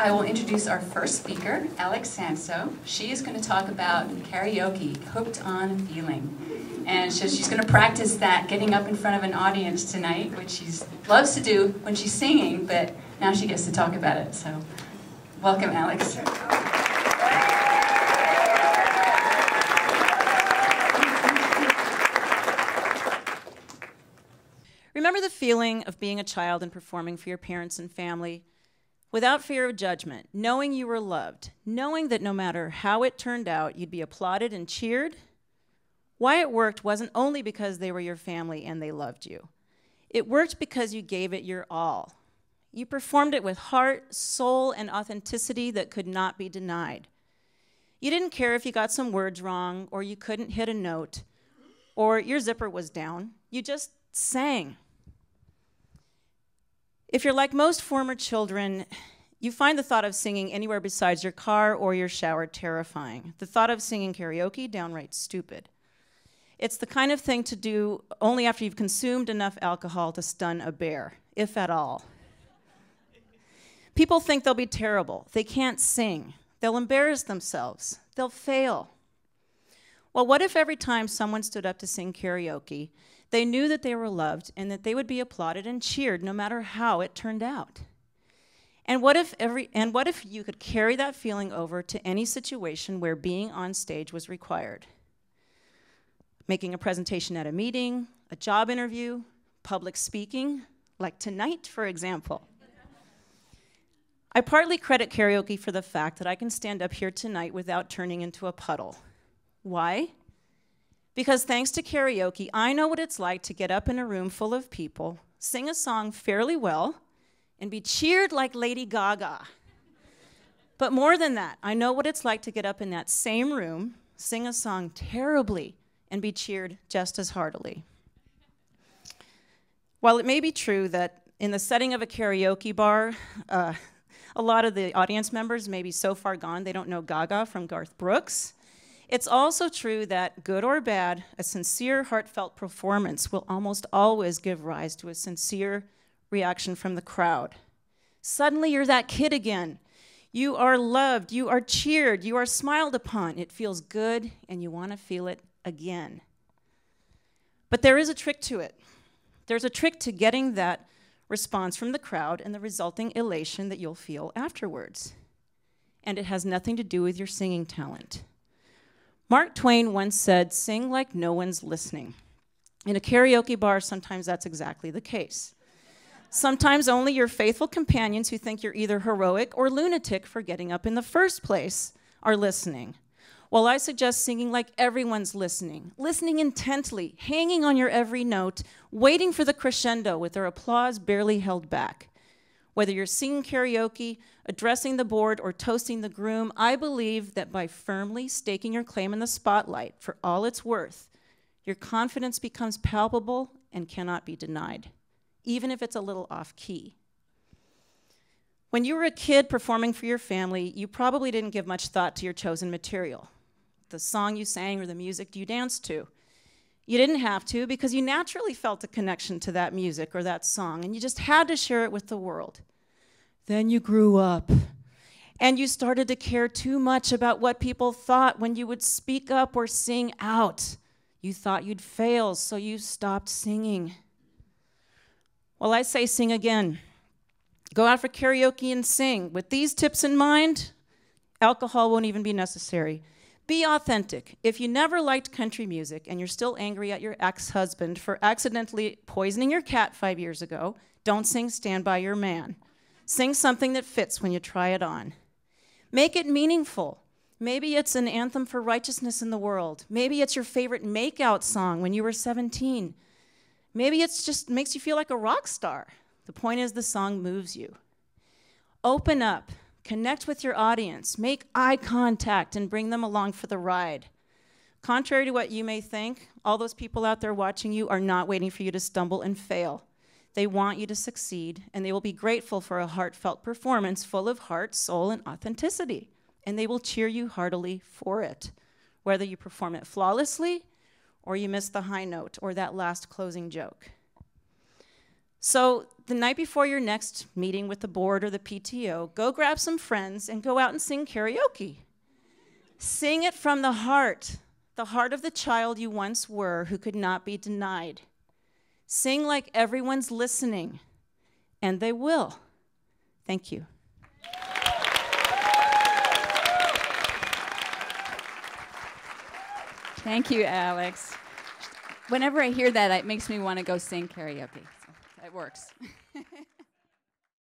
I will introduce our first speaker, Alex Sanso. She is going to talk about karaoke, hooked on feeling. And so she's going to practice that, getting up in front of an audience tonight, which she loves to do when she's singing, but now she gets to talk about it. So welcome, Alex. Remember the feeling of being a child and performing for your parents and family without fear of judgment, knowing you were loved, knowing that no matter how it turned out, you'd be applauded and cheered? Why it worked wasn't only because they were your family and they loved you. It worked because you gave it your all. You performed it with heart, soul, and authenticity that could not be denied. You didn't care if you got some words wrong, or you couldn't hit a note, or your zipper was down. You just sang. If you're like most former children, you find the thought of singing anywhere besides your car or your shower terrifying. The thought of singing karaoke, downright stupid. It's the kind of thing to do only after you've consumed enough alcohol to stun a bear, if at all. People think they'll be terrible. They can't sing. They'll embarrass themselves. They'll fail. Well, what if every time someone stood up to sing karaoke, they knew that they were loved and that they would be applauded and cheered no matter how it turned out? And what if you could carry that feeling over to any situation where being on stage was required? Making a presentation at a meeting, a job interview, public speaking, like tonight, for example. I partly credit karaoke for the fact that I can stand up here tonight without turning into a puddle. Why? Because thanks to karaoke, I know what it's like to get up in a room full of people, sing a song fairly well, and be cheered like Lady Gaga. But more than that, I know what it's like to get up in that same room, sing a song terribly, and be cheered just as heartily. While it may be true that in the setting of a karaoke bar, a lot of the audience members may be so far gone they don't know Gaga from Garth Brooks, it's also true that, good or bad, a sincere, heartfelt performance will almost always give rise to a sincere reaction from the crowd. Suddenly you're that kid again. You are loved, you are cheered, you are smiled upon. It feels good, and you want to feel it again. But there is a trick to it. There's a trick to getting that response from the crowd and the resulting elation that you'll feel afterwards. And it has nothing to do with your singing talent. Mark Twain once said, "Sing like no one's listening." In a karaoke bar, sometimes that's exactly the case. Sometimes only your faithful companions who think you're either heroic or lunatic for getting up in the first place are listening. While I suggest singing like everyone's listening, listening intently, hanging on your every note, waiting for the crescendo with their applause barely held back. Whether you're singing karaoke, addressing the board, or toasting the groom, I believe that by firmly staking your claim in the spotlight for all it's worth, your confidence becomes palpable and cannot be denied, even if it's a little off-key. When you were a kid performing for your family, you probably didn't give much thought to your chosen material, the song you sang or the music you danced to. You didn't have to because you naturally felt a connection to that music or that song, and you just had to share it with the world. Then you grew up, and you started to care too much about what people thought when you would speak up or sing out. You thought you'd fail, so you stopped singing. Well, I say sing again. Go out for karaoke and sing. With these tips in mind, alcohol won't even be necessary. Be authentic. If you never liked country music and you're still angry at your ex-husband for accidentally poisoning your cat 5 years ago, don't sing Stand By Your Man. Sing something that fits when you try it on. Make it meaningful. Maybe it's an anthem for righteousness in the world. Maybe it's your favorite make-out song when you were 17. Maybe it's just makes you feel like a rock star. The point is the song moves you. Open up. Connect with your audience, make eye contact, and bring them along for the ride. Contrary to what you may think, all those people out there watching you are not waiting for you to stumble and fail. They want you to succeed, and they will be grateful for a heartfelt performance full of heart, soul, and authenticity, and they will cheer you heartily for it, whether you perform it flawlessly or you miss the high note or that last closing joke. So the night before your next meeting with the board or the PTO, go grab some friends and go out and sing karaoke. Sing it from the heart of the child you once were who could not be denied. Sing like everyone's listening, and they will. Thank you. Thank you, Alex. Whenever I hear that, it makes me want to go sing karaoke. So it works.